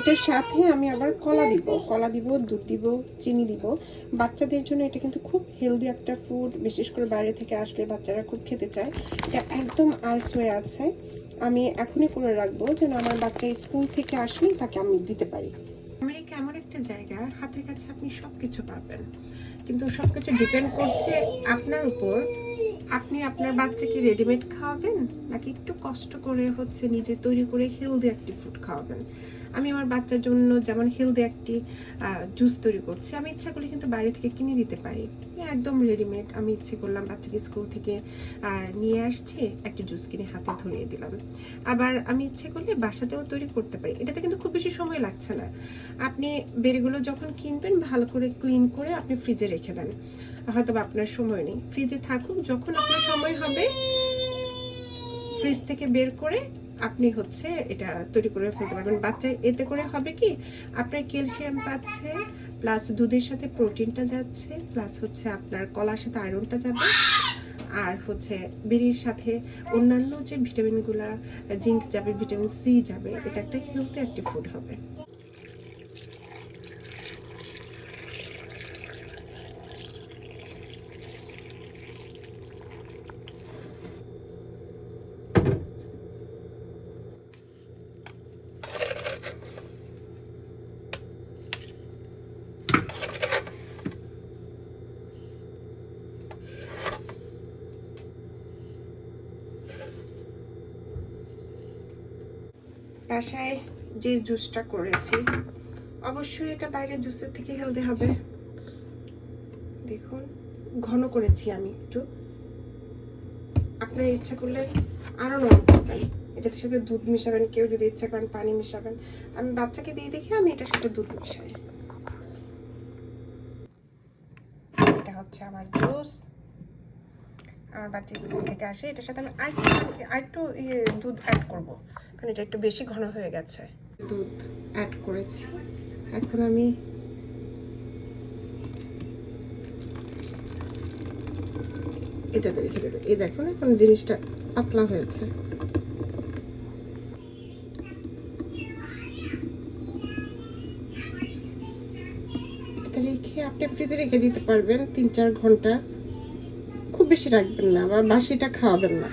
এটার সাথে আমি আবার কলা দিব, দুধ দিব, চিনি দিব। বাচ্চাদের জন্য এটা কিন্তু খুব হেলদি একটা ফুড, বিশেষ করে বাইরে থেকে আসলে বাচ্চারা খুব খেতে চায়। এটা একদম আইস হয়ে আছে, আমি এখনই করে রাখবো যেন আমার বাচ্চা স্কুল থেকে আসলেই তাকে আমি দিতে পারি। আমেরিকা এমন একটা জায়গা, হাতের কাছে আপনি সব কিছু পাবেন, কিন্তু সব কিছু ডিপেন্ড করছে আপনার উপর। আপনি আপনার বাচ্চাকে রেডিমেড খাওয়াবেন নাকি একটু কষ্ট করে নিজে তৈরি করে হেলদি একটি ফুড খাওয়াবেন। আমি আমার বাচ্চার জন্য যেমন হেলদি একটি জুস তৈরি করছি, আমি ইচ্ছা করলে কিন্তু বাইরে থেকে কিনে দিতে পারি একদম রেডিমেড। আমি ইচ্ছে করলাম বাচ্চাকে স্কুল থেকে নিয়ে আসছি, একটি জুস কিনে হাতে ধরিয়ে দিলাম। আবার আমি ইচ্ছে করলে বাসাতেও তৈরি করতে পারি, এটাতে কিন্তু খুব বেশি সময় লাগছে না। আপনি বেরিগুলো যখন কিনবেন ভালো করে ক্লিন করে আপনি ফ্রিজে রেখে দেন, হয়তো আপনার সময় নেই, ফ্রিজে থাকুক, যখন আপনার সময় হবে ফ্রিজ থেকে বের করে আপনি এটা তৈরি করে ফেলতে পারবেন। বাচ্চা এতে করে হবে কি, আপনার ক্যালসিয়াম পাচ্ছে, প্লাস দুধের সাথে প্রোটিনটা যাচ্ছে, প্লাস আপনার কলার সাথে আয়রনটা যাবে, আর বেরির সাথে অন্যান্য যে ভিটামিনগুলা, জিঙ্ক যাবে, ভিটামিন সি যাবে। এটা একটা হেলদি একটা ফুড হবে। বাসায় যে জুসটা করেছি, অবশ্যই এটা বাইরের জুসের থেকে হেলদি হবে। দেখুন ঘন করেছি আমি একটু, আপনার ইচ্ছা করলে আরো নরম করবেন, এটার সাথে দুধ মিশাবেন, কেউ যদি ইচ্ছা করেন পানি মিশাবেন। আমি বাচ্চাকে দিয়ে দেখি আমি এটার সাথে দুধ মিশাই। এটা আমার জুস, আমার বাচ্চা স্কুল থেকে আসে, এটার সাথে আমি আরেকটু দুধ অ্যাড করবো, কারণ এটা একটু বেশি ঘন হয়ে গেছে। দুধ অ্যাড করেছি, এখন আমি এটাতে রেখে দেবো। এই দেখুন এখন জিনিসটা পাতলা হয়েছে। এটা রেখে আপনি ফ্রিজে রেখে দিতে পারবেন ৩-৪ ঘন্টা, খুব বেশি রাখবেন না, বা বাসিটা খাওয়াবেন না।